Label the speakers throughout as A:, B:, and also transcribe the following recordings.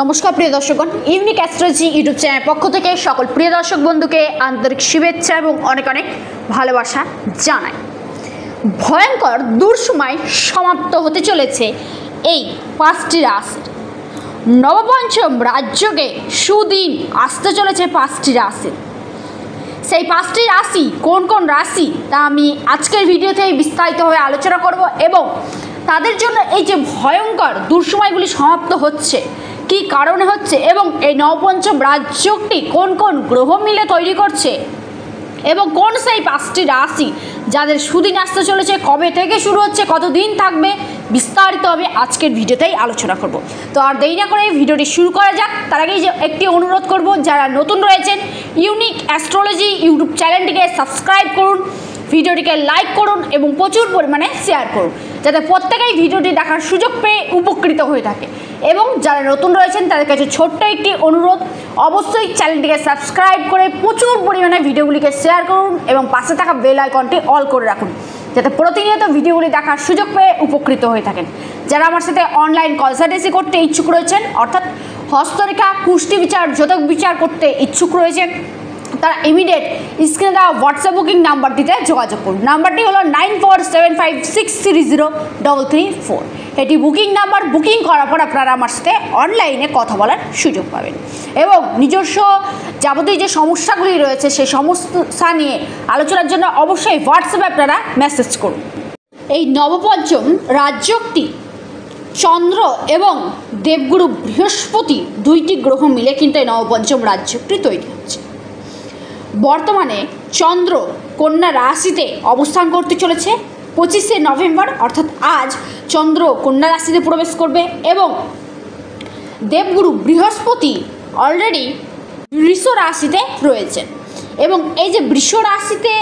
A: নমস্কার প্রিয় দর্শকগণ, unique astrology YouTube channel পক্ষ থেকে সকল প্রিয় দর্শক বন্ধুকে আন্তরিক শুভেচ্ছা এবং অনেক অনেক ভালোবাসা জানাই। ভয়ঙ্কর দুঃসময় সমাপ্ত হতে চলেছে এই 5টি রাশির। নবপঞ্চম রাজ্যকে সুদিন আসতে চলেছে 5টি রাশির। সেই 5টি রাশি কোন কোন রাশি তা আমি আজকের ভিডিওতে বিস্তারিতভাবে আলোচনা করব এবং তাদের জন্য এই যে ভয়ঙ্কর দুঃসময়গুলি সমাপ্ত হচ্ছে কি কারণে হচ্ছে এবং এই নবপঞ্চম রাজ্যটি কোন কোন গ্রহ মিলে তৈরি করছে এবং কোন সেই 5টি রাশি যাদের সুদিন আসতে চলেছে, কবে থেকে শুরু হচ্ছে, কতদিন থাকবে, বিস্তারিতভাবে আজকের ভিডিওতেই আলোচনা করব। তো আর দেরি না করে ভিডিওটি শুরু করা যাক। তার আগে যে একটি অনুরোধ করব, যারা নতুন রয়েছেন ইউনিক অ্যাস্ট্রোলজি ইউটিউব চ্যানেলটিকে সাবস্ক্রাইব করুন, ভিডিওটিকে লাইক করুন এবং প্রচুর পরিমাণে শেয়ার করুন, যাতে প্রত্যেকেই ভিডিওটি দেখার সুযোগ পেয়ে উপকৃত হয়ে থাকে। এবং যারা নতুন রয়েছেন তাদের কাছে ছোট্ট একটি অনুরোধ, অবশ্যই চ্যানেলটিকে সাবস্ক্রাইব করে প্রচুর পরিমাণে ভিডিওগুলিকে শেয়ার করুন এবং পাশে থাকা বেল আইকনটি অল করে রাখুন, যাতে প্রতিনিয়ত ভিডিওগুলি দেখার সুযোগ পেয়ে উপকৃত হয়ে থাকেন। যারা আমার সাথে অনলাইন কনসালটেন্সি করতে ইচ্ছুক রয়েছেন, অর্থাৎ হস্তরেখা, কুষ্টি বিচার, জ্যোতিষ বিচার করতে ইচ্ছুক রয়েছেন, তারা ইমিডিয়েট স্ক্রিনে দেওয়া হোয়াটসঅ্যাপ বুকিং নাম্বারটিতে যোগাযোগ করুন। নাম্বারটি হলো 9475630334। এটি বুকিং নাম্বার। বুকিং করার পর আপনারা আমার সাথে অনলাইনে কথা বলার সুযোগ পাবেন এবং নিজস্ব যাবতীয় যে সমস্যাগুলি রয়েছে সেই সমস্যা নিয়ে আলোচনার জন্য অবশ্যই হোয়াটসঅ্যাপে আপনারা মেসেজ করুন। এই নবপঞ্চম রাজ্যটি চন্দ্র এবং দেবগুরু বৃহস্পতি দুইটি গ্রহ মিলে কিন্তু এই নবপঞ্চম রাজ্যটি তৈরি হচ্ছে। বর্তমানে চন্দ্র কন্যা রাশিতে অবস্থান করতে চলেছে 25শে নভেম্বর, অর্থাৎ আজ চন্দ্র কন্যা রাশিতে প্রবেশ করবে এবং দেবগুরু বৃহস্পতি অলরেডি বৃষ রাশিতে রয়েছেন। এবং এই যে বৃষ রাশিতে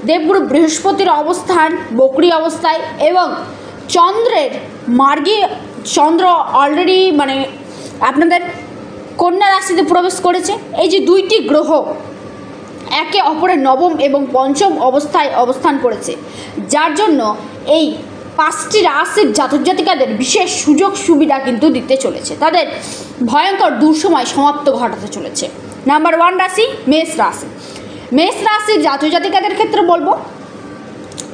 A: দেবগুরু বৃহস্পতির অবস্থান বকরি অবস্থায় এবং চন্দ্রের মার্গে চন্দ্র অলরেডি আপনাদের কন্যা রাশিতে প্রবেশ করেছে। এই যে দুইটি গ্রহ একে অপরের নবম এবং পঞ্চম অবস্থায় অবস্থান করেছে, যার জন্য এই 5টি রাশির জাতক জাতিকাদের বিশেষ সুযোগ সুবিধা কিন্তু দিতে চলেছে, তাদের ভয়ঙ্কর দুঃসময় সমাপ্ত ঘটাতে চলেছে। নাম্বার 1 রাশি মেষ রাশি। মেষ রাশির জাতক জাতিকাদের ক্ষেত্রে বলবো,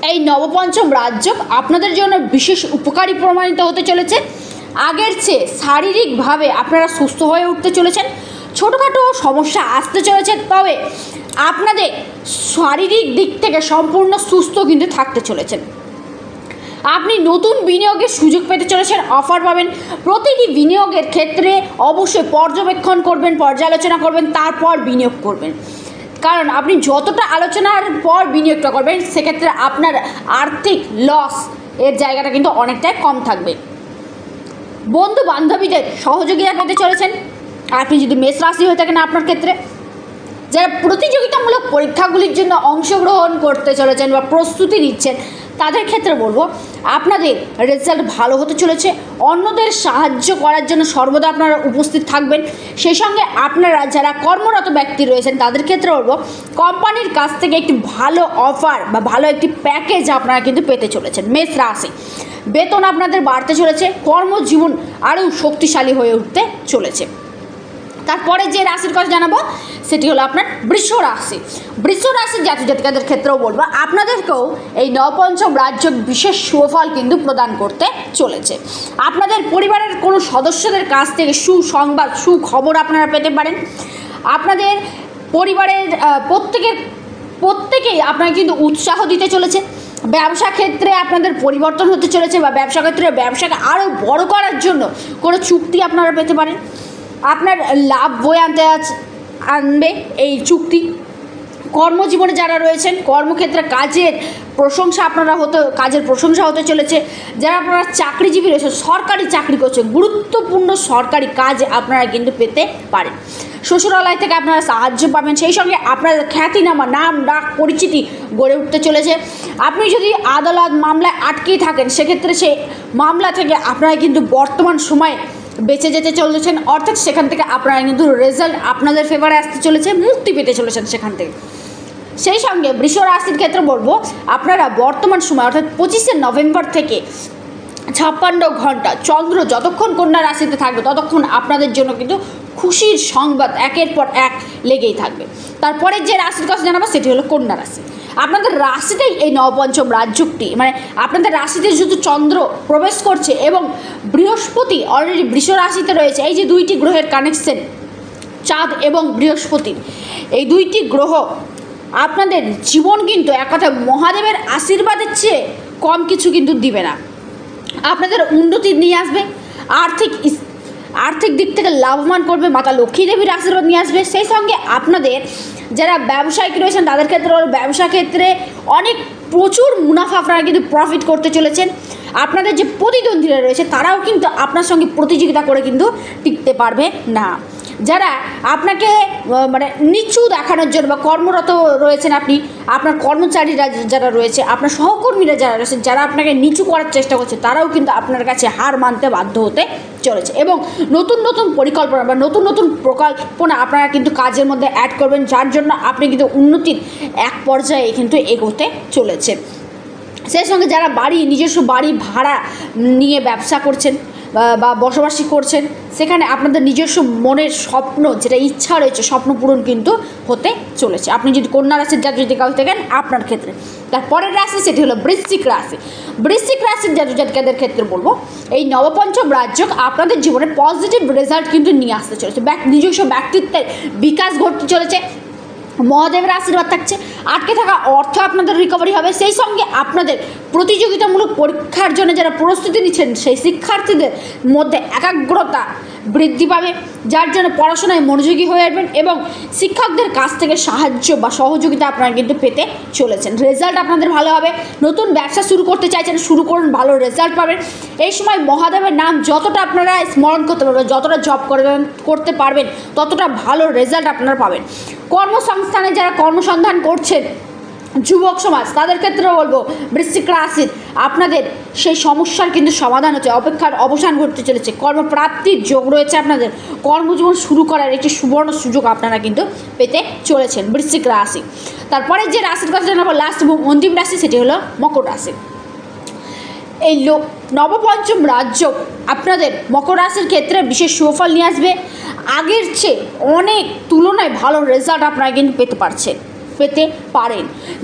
A: এই নবপঞ্চম রাজ্য আপনাদের জন্য বিশেষ উপকারী প্রমাণিত হতে চলেছে। আগের চেয়ে শারীরিকভাবে আপনারা সুস্থ হয়ে উঠতে চলেছেন। ছোটোখাটো সমস্যা আসতে চলেছে, তবে আপনাদের শারীরিক দিক থেকে সম্পূর্ণ সুস্থ কিন্তু থাকতে চলেছেন। আপনি নতুন বিনিয়োগের সুযোগ পেতে চলেছেন, অফার পাবেন। প্রতিটি বিনিয়োগের ক্ষেত্রে অবশ্যই পর্যবেক্ষণ করবেন, পর্যালোচনা করবেন, তারপর বিনিয়োগ করবেন। কারণ আপনি যতটা আলোচনার পর বিনিয়োগটা করবেন সেক্ষেত্রে আপনার আর্থিক লস এর জায়গাটা কিন্তু অনেকটাই কম থাকবে। বন্ধু বান্ধবীদের সহযোগিতা পেতে চলেছেন আপনি যদি মেষ রাশি হয়ে থাকেন। আপনার ক্ষেত্রে যারা প্রতিযোগিতামূলক পরীক্ষাগুলির জন্য অংশগ্রহণ করতে চলেছেন বা প্রস্তুতি নিচ্ছেন, তাদের ক্ষেত্রে বলবো আপনাদের রেজাল্ট ভালো হতে চলেছে। অন্যদের সাহায্য করার জন্য সর্বদা আপনারা উপস্থিত থাকবেন। সেই সঙ্গে আপনারা যারা কর্মরত ব্যক্তি রয়েছেন তাদের ক্ষেত্রে বলবো কোম্পানির কাছ থেকে একটি ভালো অফার বা ভালো একটি প্যাকেজ আপনারা কিন্তু পেতে চলেছেন। মেষ রাশি বেতন আপনাদের বাড়তে চলেছে, কর্মজীবন আরও শক্তিশালী হয়ে উঠতে চলেছে। তারপরে যে রাশির কথা জানাবো সেটি হলো আপনার বৃষ রাশি। বৃষ রাশির জাতক জাতিকাদের ক্ষেত্রেও বলবো আপনাদেরকেও এই নবপঞ্চম রাজ্য বিশেষ সুফল কিন্তু প্রদান করতে চলেছে। আপনাদের পরিবারের কোনো সদস্যদের কাছ থেকে সুসংবাদ সুখবর আপনারা পেতে পারেন। আপনাদের পরিবারের প্রত্যেকেই আপনারা কিন্তু উৎসাহ দিতে চলেছে। ব্যবসা ক্ষেত্রে আপনাদের পরিবর্তন হতে চলেছে বা ব্যবসা ক্ষেত্রে ব্যবসাকে আরও বড় করার জন্য কোনো চুক্তি আপনারা পেতে পারেন। আপনার লাভ বয়ে আনবে এই চুক্তি। কর্মজীবনে যারা রয়েছেন কর্মক্ষেত্রে কাজের প্রশংসা হতে চলেছে। যারা আপনারা চাকরিজীবী রয়েছে, সরকারি চাকরি করছেন, গুরুত্বপূর্ণ সরকারি কাজ আপনারা কিন্তু পেতে পারেন। শ্বশুরালয় থেকে আপনারা সাহায্য পাবেন। সেই সঙ্গে আপনাদের খ্যাতিনামা নাম ডাক পরিচিতি গড়ে উঠতে চলেছে। আপনি যদি আদালত মামলায় আটকেই থাকেন সেক্ষেত্রে সেই মামলা থেকে আপনারা কিন্তু বর্তমান সময়ে বেঁচে যেতে চলেছেন, অর্থাৎ সেখান থেকে আপনারা কিন্তু রেজাল্ট আপনাদের ফেভারে আসতে চলেছে, মুক্তি পেতে চলেছেন সেখান থেকে। সেই সঙ্গে বৃষ রাশির ক্ষেত্রে বলবো আপনারা বর্তমান সময় অর্থাৎ 25শে নভেম্বর থেকে 56 ঘন্টা চন্দ্র যতক্ষণ কন্যা রাশিতে থাকবে ততক্ষণ আপনাদের জন্য কিন্তু খুশির সংবাদ একের পর এক লেগেই থাকবে। তারপরে যে রাশির কথা জানাবো সেটি হলো কন্যা রাশি। আপনাদের রাশিতেই এই নবপঞ্চম রাজযোগটি, মানে আপনাদের রাশিতে শুধু চন্দ্র প্রবেশ করছে এবং বৃহস্পতি অলরেডি বৃষ রাশিতে রয়েছে। এই যে দুইটি গ্রহের কানেকশন, চাঁদ এবং বৃহস্পতির, এই দুইটি গ্রহ আপনাদের জীবন কিন্তু এক কথায় মহাদেবের আশীর্বাদের চেয়ে কম কিছু কিন্তু দিবে না। আপনাদের উন্নতি নিয়ে আসবে, আর্থিক দিক থেকে লাভবান করবে, মাতা লক্ষ্মী দেবীর আশীর্বাদ নিয়ে আসবে। সেই সঙ্গে আপনাদের যারা ব্যবসায়িক রয়েছেন তাদের ক্ষেত্রে ব্যবসা ক্ষেত্রে অনেক প্রচুর মুনাফা আপনারা কিন্তু প্রফিট করতে চলেছেন। আপনাদের যে প্রতিদ্বন্দ্বীরা রয়েছে তারাও কিন্তু আপনার সঙ্গে প্রতিযোগিতা করে কিন্তু টিকতে পারবে না। যারা আপনাকে মানে নিচু দেখানোর জন্য বা কর্মরত রয়েছেন, আপনার কর্মচারীরা যারা রয়েছে, আপনার সহকর্মীরা যারা রয়েছেন, যারা আপনাকে নিচু করার চেষ্টা করছে তারাও কিন্তু আপনার কাছে হার মানতে বাধ্য হতে চলেছে। এবং নতুন নতুন পরিকল্পনা বা নতুন নতুন প্রকল্পনা আপনারা কিন্তু কাজের মধ্যে অ্যাড করবেন, যার জন্য আপনি কিন্তু উন্নতির এক পর্যায়ে কিন্তু এগোতে চলেছে। সেই সঙ্গে যারা নিজস্ব বাড়ি ভাড়া নিয়ে ব্যবসা করছেন বা বসবাসী করছেন, সেখানে আপনাদের নিজস্ব মনের স্বপ্ন যেটা ইচ্ছা রয়েছে স্বপ্ন পূরণ কিন্তু হতে চলেছে। আপনি যদি কন্যা রাশির জাতক জাতিকা থাকেন আপনার ক্ষেত্রে। তারপরের রাশি সেটি হলো বৃশ্চিক রাশি। বৃশ্চিক রাশির জাতক জাতিকাদের ক্ষেত্রে বলবো এই নবপঞ্চম রাজযোগ আপনাদের জীবনে পজিটিভ রেজাল্ট কিন্তু নিয়ে আসতে চলেছে। নিজস্ব ব্যক্তিত্বের বিকাশ ঘটতে চলেছে, মহাদেবের আশীর্বাদ থাকছে, আটকে থাকা অর্থ আপনাদের রিকভারি হবে। সেই সঙ্গে আপনাদের প্রতিযোগিতামূলক পরীক্ষার জন্য যারা প্রস্তুতি নিচ্ছেন সেই শিক্ষার্থীদের মধ্যে একাগ্রতা বৃদ্ধি পাবে, যার জন্য পড়াশোনায় মনোযোগী হয়ে আসবেন এবং শিক্ষকদের কাছ থেকে সাহায্য বা সহযোগিতা আপনারা কিন্তু পেতে চলেছেন। রেজাল্ট আপনাদের ভালো হবে। নতুন ব্যবসা শুরু করতে চাইছেন, শুরু করুন, ভালো রেজাল্ট পাবেন। এই সময় মহাদেবের নাম যতটা আপনারা স্মরণ করতে পারবেন, যতটা জপ করতে পারবেন ততটা ভালো রেজাল্ট আপনারা পাবেন। কর্মসংস্থানে যারা কর্মসন্ধান করছেন যুবক সমাজ তাদের ক্ষেত্রেও বলবো বৃশ্চিক রাশির আপনাদের সেই সমস্যার কিন্তু সমাধান হচ্ছে, অপেক্ষার অবসান ঘটতে চলেছে। কর্মপ্রাপ্তির যোগ রয়েছে, আপনাদের কর্মজীবন শুরু করার একটি সুবর্ণ সুযোগ আপনারা কিন্তু পেতে চলেছেন বৃশ্চিক রাশি। তারপরে যে রাশির কথা জানাবো লাস্ট এবং অন্তিম রাশি সেটি হলো মকর রাশি। এই নবপঞ্চম রাজযোগ আপনাদের মকর রাশির ক্ষেত্রে বিশেষ সুফল নিয়ে আসবে। আগের চেয়ে অনেক তুলনায় ভালো রেজাল্ট আপনারা কিন্তু পেতে পারেন।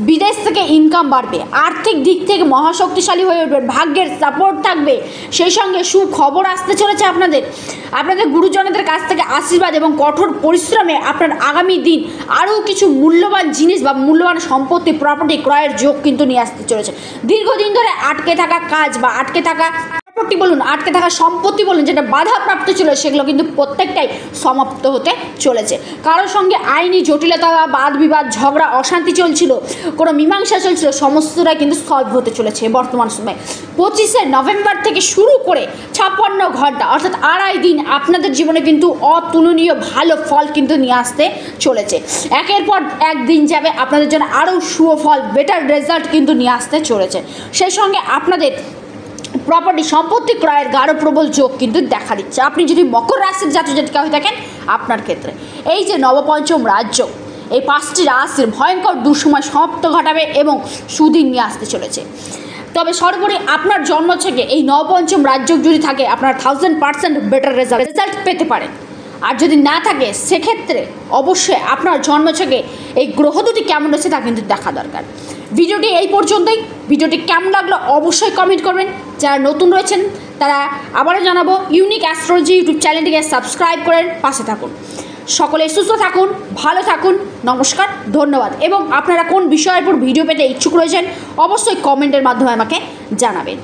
A: বিদেশ থেকে ইনকাম বাড়বে, আর্থিক দিক থেকে মহাশক্তিশালী হয়ে উঠবেন, ভাগ্যের সাপোর্ট থাকবে। সেই সঙ্গে সুখবর আসতে চলেছে আপনাদের গুরুজনদের কাছ থেকে আশীর্বাদ এবং কঠোর পরিশ্রমে আপনার আগামী দিন আরও কিছু মূল্যবান জিনিস বা মূল্যবান সম্পত্তি প্রপার্টি ক্রয়ের যোগ কিন্তু নিয়ে আসতে চলেছে। দীর্ঘদিন ধরে আটকে থাকা কাজ বা আটকে থাকা প্রপার্টি বলুন, আটকে থাকা সম্পত্তি বলুন, যেটা বাধাপ্রাপ্ত ছিল সেগুলো কিন্তু প্রত্যেকটাই সমাপ্ত হতে চলেছে। কারোর সঙ্গে আইনি জটিলতা বা বাদ বিবাদ ঝগড়া অশান্তি চলছিল, কোনো মীমাংসা চলছিল, সমস্তটাই কিন্তু সলভ হতে চলেছে বর্তমান সময়ে। 25শে নভেম্বর থেকে শুরু করে 56 ঘন্টা অর্থাৎ 2.5 দিন আপনাদের জীবনে কিন্তু অতুলনীয় ভালো ফল কিন্তু নিয়ে আসতে চলেছে। একের পর এক দিন যাবে আপনাদের জন্য আরও সুফল বেটার রেজাল্ট কিন্তু নিয়ে আসতে চলেছে। সেই সঙ্গে আপনাদের প্রপার্টি সম্পত্তি ক্রয়ের গাঢ় প্রবল যোগ কিন্তু দেখা দিচ্ছে। আপনি যদি মকর রাশির জাতক জাতিকা হয়ে থাকেন আপনার ক্ষেত্রে এই যে নবপঞ্চম রাজযোগ এই 5টি রাশির ভয়ঙ্কর দুঃসময় সমাপ্ত ঘটাবে এবং সুদিন নিয়ে আসতে চলেছে। তবে সর্বোপরি আপনার জন্ম থেকে এই নবপঞ্চম রাজযোগ যদি থাকে আপনার 1000% বেটার রেজাল্ট পেতে পারেন। আর যদি না থাকে সেক্ষেত্রে অবশ্যই আপনার জন্ম থেকে এই গ্রহ দুটি কেমন রয়েছে তা কিন্তু দেখা দরকার। ভিডিওটি এই পর্যন্তই। ভিডিওটি কেমন লাগলো অবশ্যই কমেন্ট করবেন। যারা নতুন রয়েছেন তারা আবারও জানাবো ইউনিক অ্যাস্ট্রোলজি ইউটিউব চ্যানেলটিকে সাবস্ক্রাইব করে পাশে থাকুন। সকলে সুস্থ থাকুন, ভালো থাকুন, নমস্কার, ধন্যবাদ। এবং আপনারা কোন বিষয়ের উপর ভিডিও পেতে ইচ্ছুক রয়েছেন অবশ্যই কমেন্টের মাধ্যমে আমাকে জানাবেন।